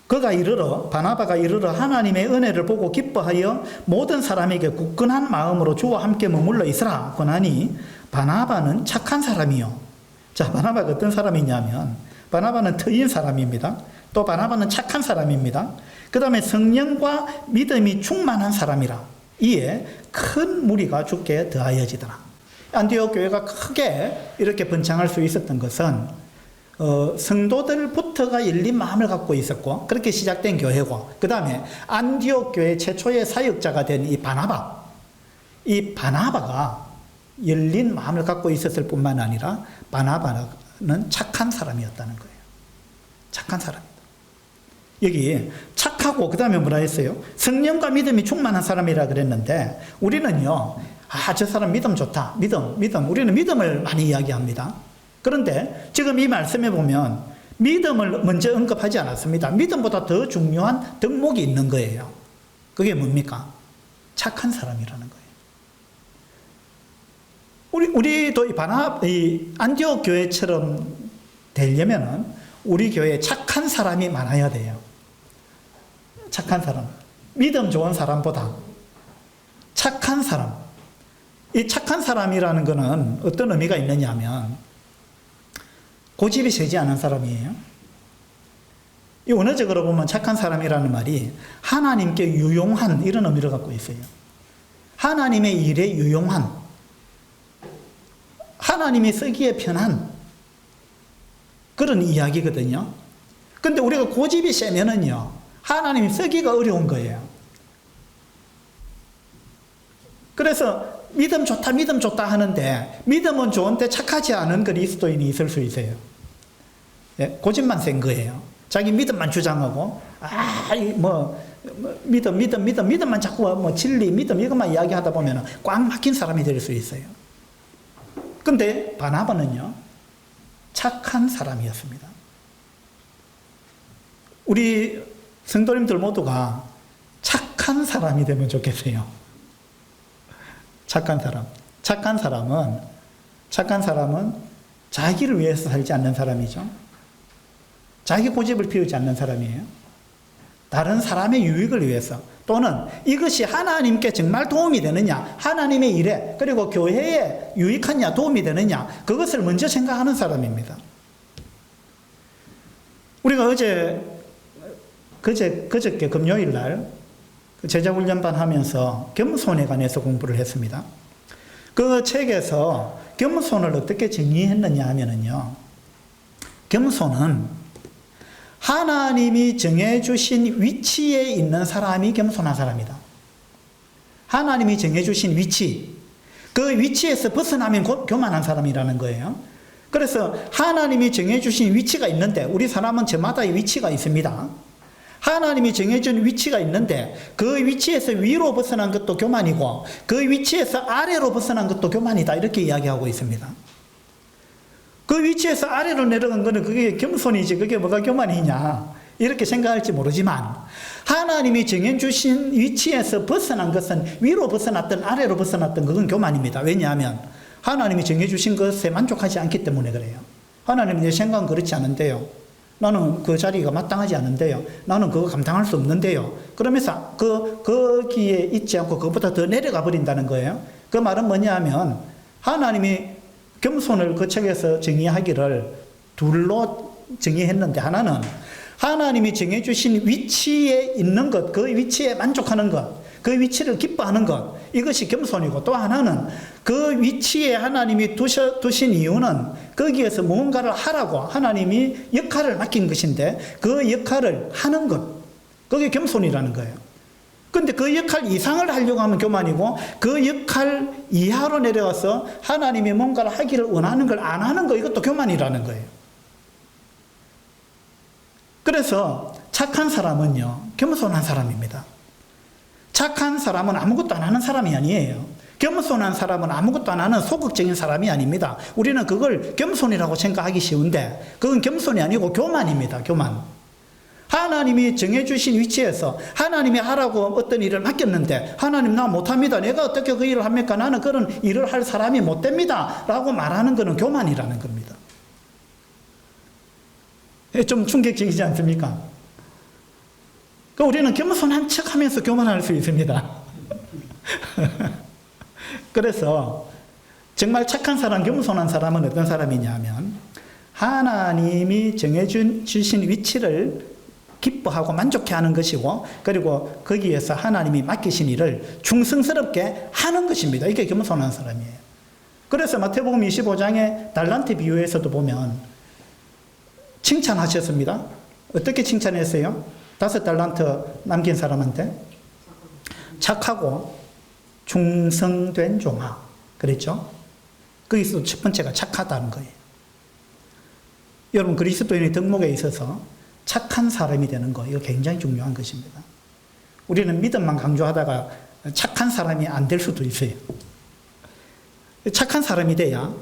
바나바가 이르러 하나님의 은혜를 보고 기뻐하여 모든 사람에게 굳건한 마음으로 주와 함께 머물러 있으라 권하니 바나바는 착한 사람이요. 자, 바나바가 어떤 사람이냐면 바나바는 트인 사람입니다. 또 바나바는 착한 사람입니다. 그 다음에 성령과 믿음이 충만한 사람이라 이에 큰 무리가 주께 더하여지더라. 안디옥 교회가 크게 이렇게 번창할 수 있었던 것은 성도들부터가 열린 마음을 갖고 있었고 그렇게 시작된 교회고 그 다음에 안디옥 교회 최초의 사역자가 된 이 바나바가 열린 마음을 갖고 있었을 뿐만 아니라 바나바는 착한 사람이었다는 거예요. 착한 사람이다. 여기 착하고 그 다음에 뭐라 했어요? 성령과 믿음이 충만한 사람이라 그랬는데 우리는요, 저 사람 믿음 좋다. 믿음. 우리는 믿음을 많이 이야기합니다. 그런데 지금 이 말씀에 보면 믿음을 먼저 언급하지 않았습니다. 믿음보다 더 중요한 덕목이 있는 거예요. 그게 뭡니까? 착한 사람이라는 거예요. 우리도 이 안디옥 교회처럼 되려면은 우리 교회에 착한 사람이 많아야 돼요. 착한 사람. 믿음 좋은 사람보다 착한 사람. 이 착한 사람이라는 거는 어떤 의미가 있느냐 하면 고집이 세지 않은 사람이에요. 이 원어적으로 보면 착한 사람이라는 말이 하나님께 유용한 이런 의미를 갖고 있어요. 하나님의 일에 유용한, 하나님이 쓰기에 편한 그런 이야기거든요. 근데 우리가 고집이 세면은요, 하나님이 쓰기가 어려운 거예요. 그래서 믿음 좋다 하는데 믿음은 좋은데 착하지 않은 그리스도인이 있을 수 있어요. 예, 고집만 센 거예요. 자기 믿음만 주장하고 믿음만 자꾸 진리 믿음 이것만 이야기하다 보면 꽉 막힌 사람이 될 수 있어요. 근데 바나바는요, 착한 사람이었습니다. 우리 성도님들 모두가 착한 사람이 되면 좋겠어요. 착한 사람은 자기를 위해서 살지 않는 사람이죠. 자기 고집을 피우지 않는 사람이에요. 다른 사람의 유익을 위해서 또는 이것이 하나님께 정말 도움이 되느냐, 하나님의 일에 그리고 교회에 유익하냐, 도움이 되느냐, 그것을 먼저 생각하는 사람입니다. 우리가 그저께 금요일 날 제자훈련반 하면서 겸손에 관해서 공부를 했습니다. 그 책에서 겸손을 어떻게 정의했느냐 하면은요, 겸손은 하나님이 정해주신 위치에 있는 사람이 겸손한 사람이다. 하나님이 정해주신 위치, 그 위치에서 벗어나면 교만한 사람이라는 거예요. 그래서 하나님이 정해주신 위치가 있는데, 우리 사람은 저마다의 위치가 있습니다. 하나님이 정해준 위치가 있는데 그 위치에서 위로 벗어난 것도 교만이고 그 위치에서 아래로 벗어난 것도 교만이다, 이렇게 이야기하고 있습니다. 그 위치에서 아래로 내려간 거는 그게 겸손이지 그게 뭐가 교만이냐 이렇게 생각할지 모르지만, 하나님이 정해주신 위치에서 벗어난 것은 위로 벗어났든 아래로 벗어났든 그건 교만입니다. 왜냐하면 하나님이 정해주신 것에 만족하지 않기 때문에 그래요. 하나님, 내 생각은 그렇지 않은데요, 나는 그 자리가 마땅하지 않은데요, 나는 그거 감당할 수 없는데요, 그러면서 거기에 있지 않고 그것보다 더 내려가 버린다는 거예요. 그 말은 뭐냐 하면, 하나님이 겸손을 그 책에서 정의하기를 둘로 정의했는데, 하나는 하나님이 정해주신 위치에 있는 것, 그 위치에 만족하는 것, 그 위치를 기뻐하는 것, 이것이 겸손이고, 또 하나는 그 위치에 하나님이 두신 이유는 거기에서 무언가를 하라고 하나님이 역할을 맡긴 것인데 그 역할을 하는 것, 그게 겸손이라는 거예요. 근데 그 역할 이상을 하려고 하면 교만이고, 그 역할 이하로 내려와서 하나님이 뭔가를 하기를 원하는 걸 안 하는 거, 이것도 교만이라는 거예요. 그래서 착한 사람은요, 겸손한 사람입니다. 착한 사람은 아무것도 안 하는 사람이 아니에요. 겸손한 사람은 아무것도 안 하는 소극적인 사람이 아닙니다. 우리는 그걸 겸손이라고 생각하기 쉬운데 그건 겸손이 아니고 교만입니다. 교만. 하나님이 정해주신 위치에서 하나님이 하라고 어떤 일을 맡겼는데, 하나님 나 못합니다, 내가 어떻게 그 일을 합니까, 나는 그런 일을 할 사람이 못됩니다 라고 말하는 것은 교만이라는 겁니다. 좀 충격적이지 않습니까? 우리는 겸손한 척 하면서 교만할 수 있습니다. 그래서 정말 착한 사람, 겸손한 사람은 어떤 사람이냐 하면, 하나님이 정해주신 위치를 기뻐하고 만족해하는 것이고, 그리고 거기에서 하나님이 맡기신 일을 충성스럽게 하는 것입니다. 이게 겸손한 사람이에요. 그래서 마태복음 25장의 달란트 비유에서도 보면 칭찬하셨습니다. 어떻게 칭찬했어요? 5달란트 남긴 사람한테 착하고 충성된 종아, 그랬죠? 거기서 첫 번째가 착하다는 거예요. 여러분, 그리스도인의 덕목에 있어서 착한 사람이 되는 거, 이거 굉장히 중요한 것입니다. 우리는 믿음만 강조하다가 착한 사람이 안 될 수도 있어요. 착한 사람이 돼야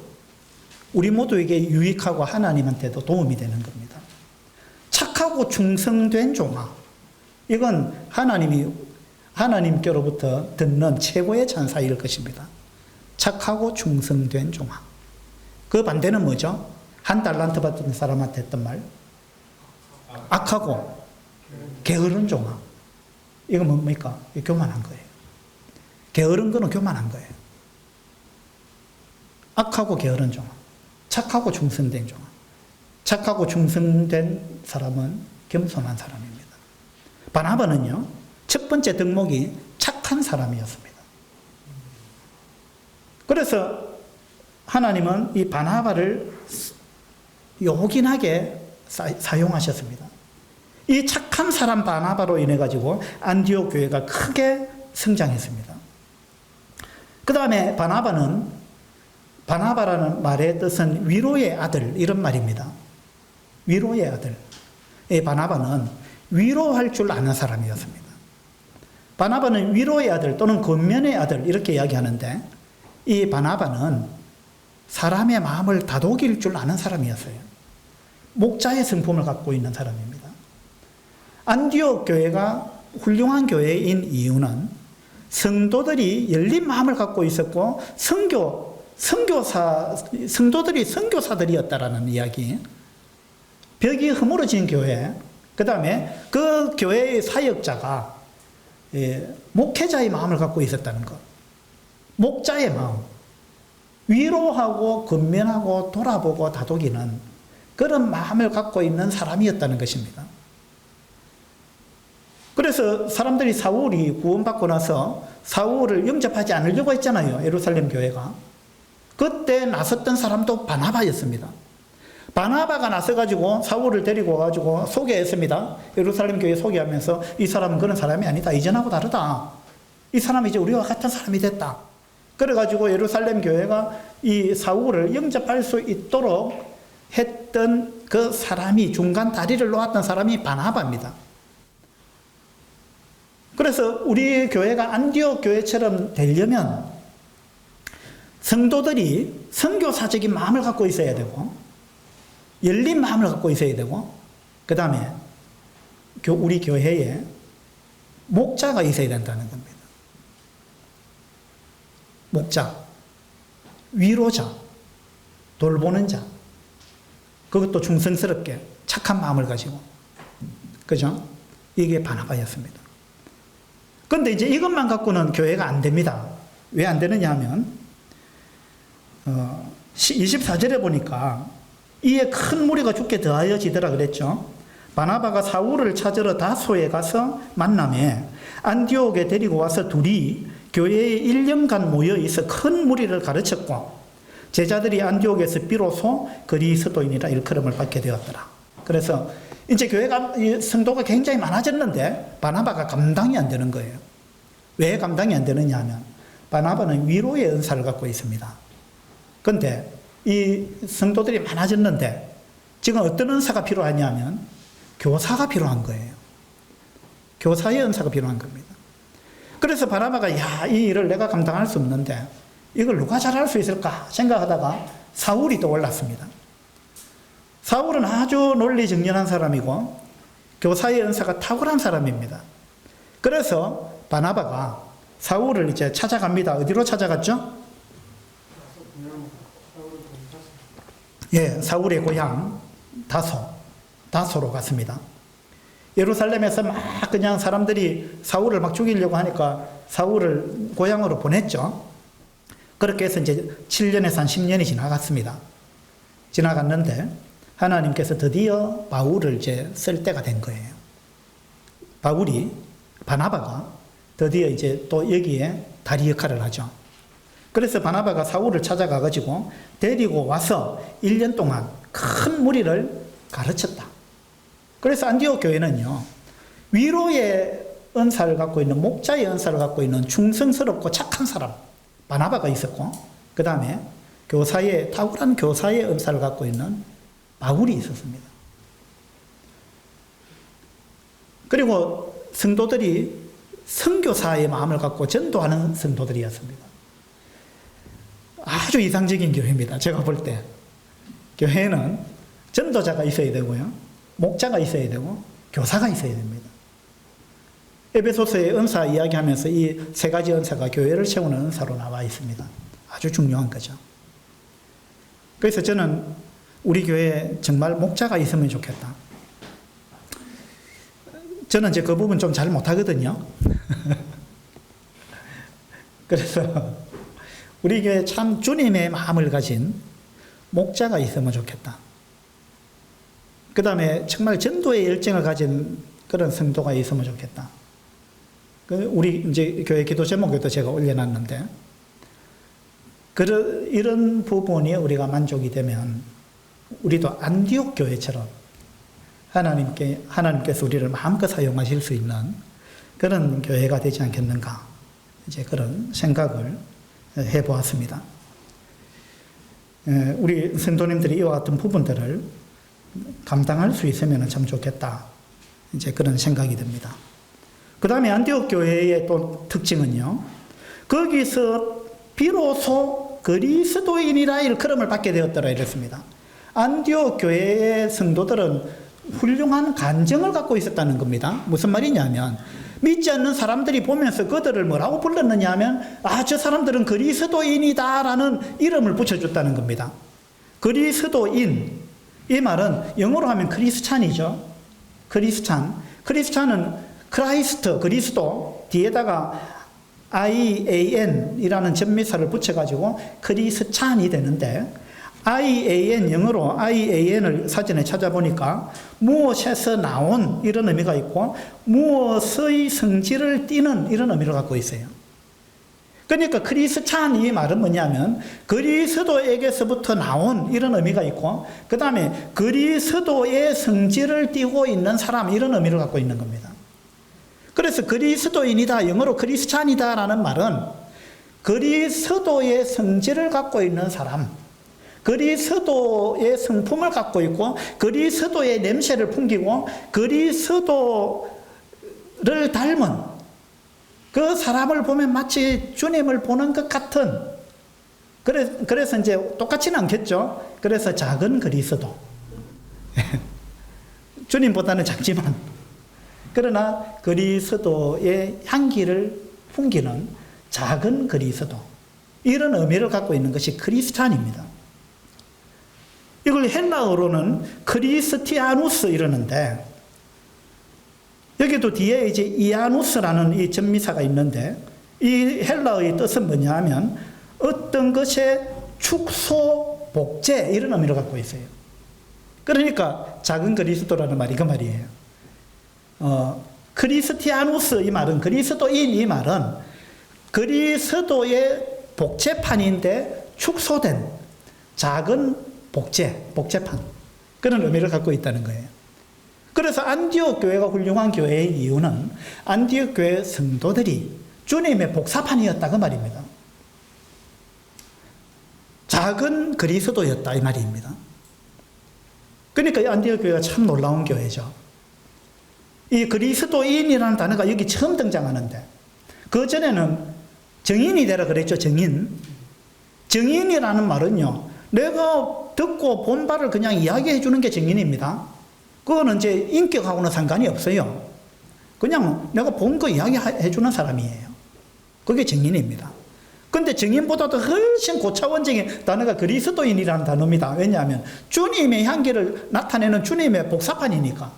우리 모두에게 유익하고 하나님한테도 도움이 되는 겁니다. 착하고 충성된 종아, 이건 하나님께로부터 듣는 최고의 찬사일 것입니다. 착하고 충성된 종아. 그 반대는 뭐죠? 1달란트 받은 사람한테 했던 말, 악하고 게으른 종아. 이거 뭡니까? 이거 교만한 거예요. 게으른 거는 교만한 거예요. 악하고 게으른 종아, 착하고 충성된 종아. 착하고 충성된 사람은 겸손한 사람입니다. 바나바는요, 첫 번째 덕목이 착한 사람이었습니다. 그래서 하나님은 이 바나바를 요긴하게 사용하셨습니다. 이 착한 사람 바나바로 인해 가지고 안디옥 교회가 크게 성장했습니다. 그 다음에 바나바라는 말의 뜻은 위로의 아들, 이런 말입니다. 위로의 아들. 이 바나바는 위로할 줄 아는 사람이었습니다. 바나바는 위로의 아들 또는 권면의 아들, 이렇게 이야기하는데, 이 바나바는 사람의 마음을 다독일 줄 아는 사람이었어요. 목자의 성품을 갖고 있는 사람입니다. 안디옥 교회가 훌륭한 교회인 이유는 성도들이 열린 마음을 갖고 있었고, 성도들이 선교사들이었다라는 이야기. 벽이 허물어진 교회, 그 다음에 그 교회의 사역자가 목회자의 마음을 갖고 있었다는 것. 목자의 마음. 위로하고 근면하고 돌아보고 다독이는 그런 마음을 갖고 있는 사람이었다는 것입니다. 그래서 사람들이 사울이 구원받고 나서 사울을 영접하지 않으려고 했잖아요. 예루살렘 교회가. 그때 나섰던 사람도 바나바였습니다. 바나바가 나서가지고 사울을 데리고 와가지고 소개했습니다. 예루살렘 교회 소개하면서 이 사람은 그런 사람이 아니다. 이전하고 다르다. 이 사람이 이제 우리와 같은 사람이 됐다. 그래가지고 예루살렘 교회가 이 사울을 영접할 수 있도록 했던 그 사람이 중간 다리를 놓았던 사람이 바나바입니다. 그래서 우리 교회가 안디옥 교회처럼 되려면 성도들이 선교사적인 마음을 갖고 있어야 되고 열린 마음을 갖고 있어야 되고 그 다음에 우리 교회에 목자가 있어야 된다는 겁니다. 목자, 위로자, 돌보는 자, 그것도 충성스럽게 착한 마음을 가지고, 그죠? 이게 바나바였습니다. 그런데 이제 이것만 갖고는 교회가 안 됩니다. 왜 안 되느냐 하면 24절에 보니까 이에 큰 무리가 죽게 더하여지더라 그랬죠. 바나바가 사울을 찾으러 다소에 가서 만남에 안디옥에 데리고 와서 둘이 교회에 1년간 모여 있어 큰 무리를 가르쳤고 제자들이 안디옥에서 비로소 그리스도인이라 일컬음을 받게 되었더라. 그래서 이제 교회가 성도가 굉장히 많아졌는데 바나바가 감당이 안 되는 거예요. 왜 감당이 안 되느냐 하면 바나바는 위로의 은사를 갖고 있습니다. 그런데 이 성도들이 많아졌는데 지금 어떤 은사가 필요하냐면 교사가 필요한 거예요. 교사의 은사가 필요한 겁니다. 그래서 바나바가 이 일을 내가 감당할 수 없는데 이걸 누가 잘할 수 있을까 생각하다가 사울이 떠올랐습니다. 사울은 아주 논리정연한 사람이고 교사의 은사가 탁월한 사람입니다. 그래서 바나바가 사울을 이제 찾아갑니다. 어디로 찾아갔죠? 예, 사울의 고향 다소로 갔습니다. 예루살렘에서 막 그냥 사람들이 사울을 막 죽이려고 하니까 사울을 고향으로 보냈죠. 그렇게 해서 이제 7년에서 한 10년이 지나갔습니다. 지나갔는데 하나님께서 드디어 바울을 이제 쓸 때가 된 거예요. 바나바가 드디어 이제 또 여기에 다리 역할을 하죠. 그래서 바나바가 사울을 찾아가가지고 데리고 와서 1년 동안 큰 무리를 가르쳤다. 그래서 안디옥 교회는요, 위로의 은사를 갖고 있는, 목자의 은사를 갖고 있는 충성스럽고 착한 사람, 바나바가 있었고, 그 다음에 탁월한 교사의 은사를 갖고 있는 바울이 있었습니다. 그리고 성도들이 선교사의 마음을 갖고 전도하는 성도들이었습니다. 아주 이상적인 교회입니다. 제가 볼 때. 교회는 전도자가 있어야 되고요. 목자가 있어야 되고 교사가 있어야 됩니다. 에베소서의 은사 이야기하면서 이 세 가지 은사가 교회를 세우는 은사로 나와 있습니다. 아주 중요한 거죠. 그래서 저는 우리 교회에 정말 목자가 있으면 좋겠다. 저는 이제 그 부분 좀 잘 못하거든요. 그래서 우리 교회에 참 주님의 마음을 가진 목자가 있으면 좋겠다. 그 다음에 정말 전도의 열정을 가진 그런 성도가 있으면 좋겠다. 우리 이제 교회 기도 제목에도 제가 올려놨는데, 이런 부분이 우리가 만족이 되면 우리도 안디옥 교회처럼 하나님께서 우리를 마음껏 사용하실 수 있는 그런 교회가 되지 않겠는가, 이제 그런 생각을 해보았습니다. 우리 성도님들이 이와 같은 부분들을 감당할 수 있으면 참 좋겠다, 이제 그런 생각이 듭니다. 그 다음에 안디옥 교회의 또 특징은요, 거기서 비로소 그리스도인이라 일컬음을 받게 되었더라 이랬습니다. 안디옥 교회의 성도들은 훌륭한 간증을 갖고 있었다는 겁니다. 무슨 말이냐면 믿지 않는 사람들이 보면서 그들을 뭐라고 불렀느냐 하면 저 사람들은 그리스도인이다라는 이름을 붙여줬다는 겁니다. 그리스도인, 이 말은 영어로 하면 크리스찬이죠. 크리스찬은 크라이스트, 그리스도 뒤에다가 IAN이라는 접미사를 붙여가지고 크리스찬이 되는데, IAN, 영어로 IAN을 사전에 찾아보니까 무엇에서 나온 이런 의미가 있고 무엇의 성질을 띠는 이런 의미를 갖고 있어요. 그러니까 크리스찬 이 말은 뭐냐면 그리스도에게서부터 나온 이런 의미가 있고, 그 다음에 그리스도의 성질을 띠고 있는 사람, 이런 의미를 갖고 있는 겁니다. 그래서 그리스도인이다, 영어로 크리스찬이다 라는 말은 그리스도의 성질을 갖고 있는 사람, 그리스도의 성품을 갖고 있고 그리스도의 냄새를 풍기고 그리스도를 닮은 그 사람을 보면 마치 주님을 보는 것 같은, 그래서 이제 똑같지는 않겠죠. 그래서 작은 그리스도. 주님보다는 작지만, 그러나 그리스도의 향기를 풍기는 작은 그리스도, 이런 의미를 갖고 있는 것이 크리스찬입니다. 이걸 헬라어로는 크리스티아누스 이러는데, 여기도 뒤에 이제 이아누스라는 이 접미사가 있는데, 이 헬라어의 뜻은 뭐냐 하면 어떤 것의 축소, 복제, 이런 의미를 갖고 있어요. 그러니까 작은 그리스도라는 말이 그 말이에요. 크리스티아누스 이 말은, 그리스도인 이 말은 그리스도의 복제판인데 축소된 작은 복제판, 그런 의미를 갖고 있다는 거예요. 그래서 안디옥 교회가 훌륭한 교회의 이유는 안디옥 교회 성도들이 주님의 복사판이었다, 그 말입니다. 작은 그리스도였다, 이 말입니다. 그러니까 이 안디옥 교회가 참 놀라운 교회죠. 이 그리스도인이라는 단어가 여기 처음 등장하는데, 그전에는 정인이 되라 그랬죠. 정인이라는 말은요, 내가 듣고 본 바를 그냥 이야기해 주는 게 정인입니다. 그거는 이제 인격하고는 상관이 없어요. 그냥 내가 본 거 이야기해 주는 사람이에요. 그게 정인입니다. 근데 정인보다도 훨씬 고차원적인 단어가 그리스도인이라는 단어입니다. 왜냐하면 주님의 향기를 나타내는 주님의 복사판이니까.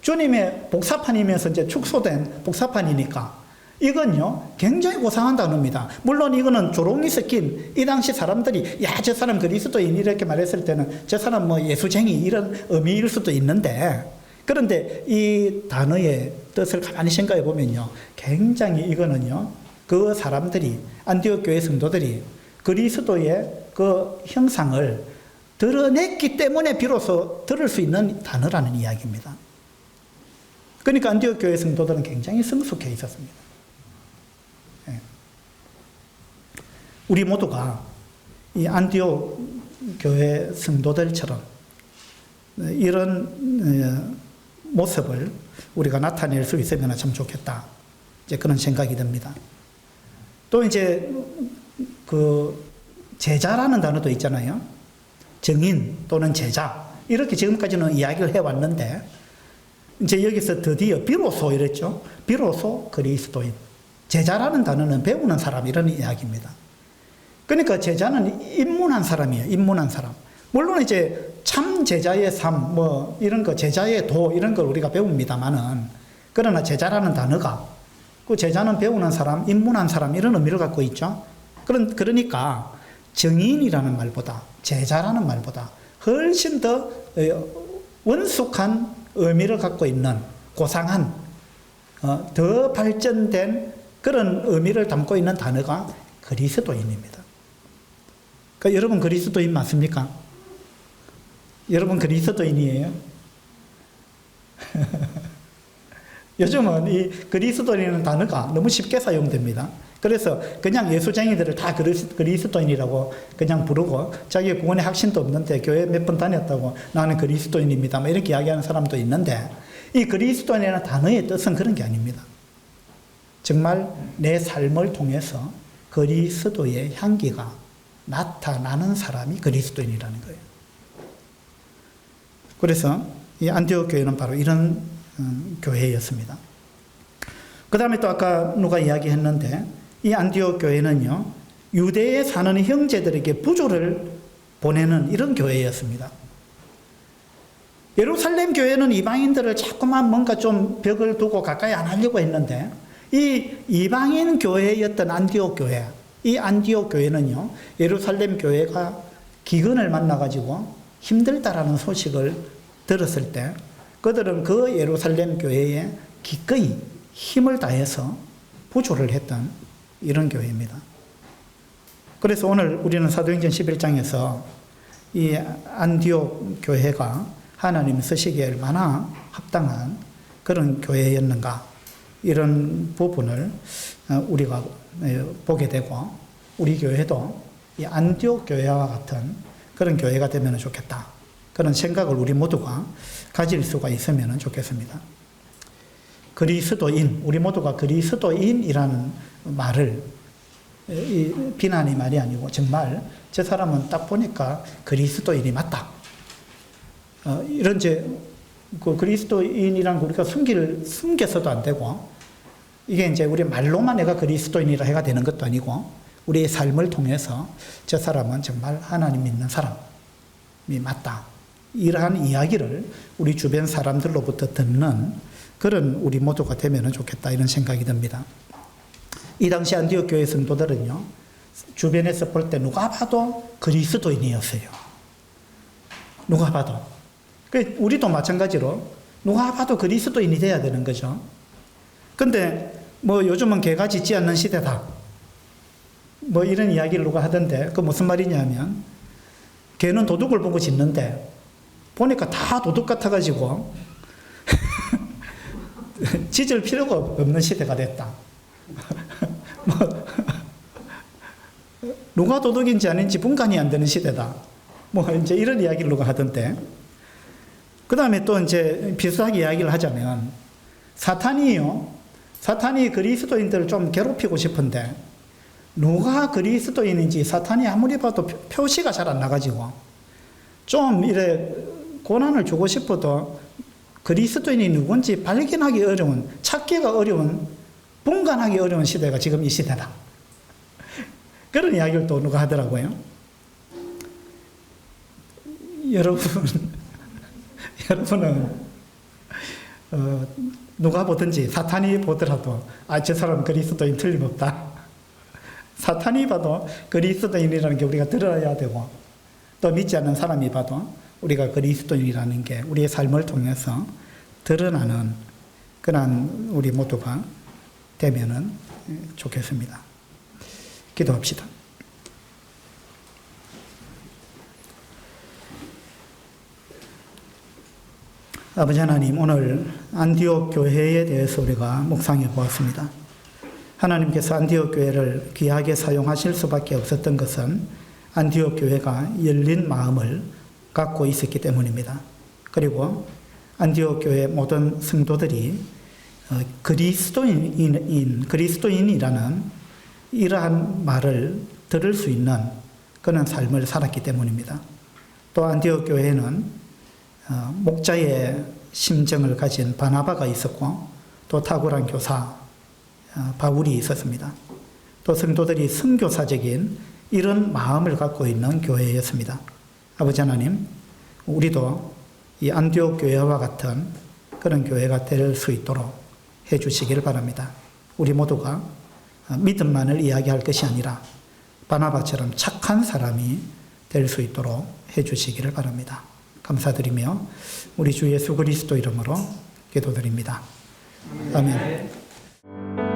주님의 복사판이면서 이제 축소된 복사판이니까 이건요 굉장히 고상한 단어입니다. 물론 이거는 조롱이 섞인, 이 당시 사람들이 야, 저 사람 그리스도인 이렇게 말했을 때는 저 사람 뭐 예수쟁이 이런 의미일 수도 있는데, 그런데 이 단어의 뜻을 가만히 생각해 보면요 굉장히 이거는요 그 사람들이, 안디옥 교회 성도들이 그리스도의 그 형상을 드러냈기 때문에 비로소 들을 수 있는 단어라는 이야기입니다. 그러니까 안디옥 교회 성도들은 굉장히 성숙해 있었습니다. 우리 모두가 이 안디옥 교회 성도들처럼 이런 모습을 우리가 나타낼 수 있으면 참 좋겠다, 이제 그런 생각이 듭니다. 또 이제 그 제자라는 단어도 있잖아요. 정인 또는 제자, 이렇게 지금까지는 이야기를 해왔는데, 이제 여기서 드디어 비로소 이랬죠. 비로소 그리스도인. 제자라는 단어는 배우는 사람, 이런 이야기입니다. 그러니까 제자는 입문한 사람이에요. 입문한 사람. 물론 이제 참 제자의 삶, 뭐 이런 거, 제자의 도, 이런 걸 우리가 배웁니다만은, 그러나 제자라는 단어가, 그 제자는 배우는 사람, 입문한 사람, 이런 의미를 갖고 있죠. 그러니까 정인이라는 말보다, 제자라는 말보다 훨씬 더 원숙한 의미를 갖고 있는, 고상한, 더 발전된 그런 의미를 담고 있는 단어가 그리스도인입니다. 그러니까 여러분 그리스도인 맞습니까? 여러분 그리스도인이에요? 요즘은 이 그리스도인이라는 단어가 너무 쉽게 사용됩니다. 그래서 그냥 예수쟁이들을 다 그리스도인이라고 그냥 부르고, 자기 구원의 확신도 없는데 교회 몇 번 다녔다고 나는 그리스도인입니다, 뭐 이렇게 이야기하는 사람도 있는데, 이 그리스도인이라는 단어의 뜻은 그런 게 아닙니다. 정말 내 삶을 통해서 그리스도의 향기가 나타나는 사람이 그리스도인이라는 거예요. 그래서 이 안디옥 교회는 바로 이런 교회였습니다. 그 다음에 또 아까 누가 이야기했는데, 이 안디옥 교회는요 유대에 사는 형제들에게 부조를 보내는 이런 교회였습니다. 예루살렘 교회는 이방인들을 자꾸만 뭔가 좀 벽을 두고 가까이 안 하려고 했는데, 이 이방인 교회였던 안디옥 교회, 이 안디옥 교회는요, 예루살렘 교회가 기근을 만나가지고 힘들다라는 소식을 들었을 때, 그들은 그 예루살렘 교회에 기꺼이 힘을 다해서 부조를 했던 이런 교회입니다. 그래서 오늘 우리는 사도행전 11장에서 이 안디옥 교회가 하나님 쓰시기에 얼마나 합당한 그런 교회였는가, 이런 부분을 우리가 보게 되고, 우리 교회도 이 안디옥 교회와 같은 그런 교회가 되면 좋겠다, 그런 생각을 우리 모두가 가질 수가 있으면 좋겠습니다. 그리스도인, 우리 모두가 그리스도인이라는 말을 비난의 말이 아니고 정말 저 사람은 딱 보니까 그리스도인이 맞다, 이런 그 그리스도인이라는 거 우리가 숨겨서도 안 되고, 이게 이제 우리 말로만 내가 그리스도인이라 해가 되는 것도 아니고, 우리의 삶을 통해서 저 사람은 정말 하나님 믿는 사람이 맞다, 이러한 이야기를 우리 주변 사람들로부터 듣는 그런 우리 모두가 되면 좋겠다, 이런 생각이 듭니다. 이 당시 안디옥 교회 성도들은요, 주변에서 볼 때 누가 봐도 그리스도인이었어요. 누가 봐도. 우리도 마찬가지로 누가 봐도 그리스도인이 돼야 되는 거죠. 근데 뭐 요즘은 개가 짖지 않는 시대다, 뭐 이런 이야기를 누가 하던데, 그 무슨 말이냐면, 개는 도둑을 보고 짖는데 보니까 다 도둑 같아가지고 짖을 필요가 없는 시대가 됐다. 뭐 누가 도둑인지 아닌지 분간이 안 되는 시대다, 뭐 이제 이런 이야기를 누가 하던데, 그 다음에 또 이제 비슷하게 이야기를 하자면, 사탄이 그리스도인들을 좀 괴롭히고 싶은데, 누가 그리스도인인지 사탄이 아무리 봐도 표시가 잘 안 나가지고, 좀 이래 고난을 주고 싶어도 그리스도인이 누군지 발견하기 어려운, 찾기가 어려운, 분간하기 어려운 시대가 지금 이 시대다, 그런 이야기를 또 누가 하더라고요. 여러분은 누가 보든지, 사탄이 보더라도 저 사람 그리스도인 틀림없다, 사탄이 봐도 그리스도인이라는 게 우리가 들어야 되고, 또 믿지 않는 사람이 봐도 우리가 그리스도인이라는 게 우리의 삶을 통해서 드러나는 그런 우리 모두가 되면은 좋겠습니다. 기도합시다. 아버지 하나님, 오늘 안디옥 교회에 대해서 우리가 묵상해 보았습니다. 하나님께서 안디옥 교회를 귀하게 사용하실 수밖에 없었던 것은 안디옥 교회가 열린 마음을 갖고 있었기 때문입니다. 그리고 안디옥 교회 모든 성도들이 그리스도인이라는 이러한 말을 들을 수 있는 그런 삶을 살았기 때문입니다. 또 안디옥 교회는 목자의 심정을 가진 바나바가 있었고, 또 탁월한 교사 바울이 있었습니다. 또 성도들이 선교사적인 이런 마음을 갖고 있는 교회였습니다. 아버지 하나님, 우리도 이 안디옥 교회와 같은 그런 교회가 될 수 있도록 해주시길 바랍니다. 우리 모두가 믿음만을 이야기할 것이 아니라 바나바처럼 착한 사람이 될 수 있도록 해주시기를 바랍니다. 감사드리며 우리 주 예수 그리스도 이름으로 기도드립니다. 아멘.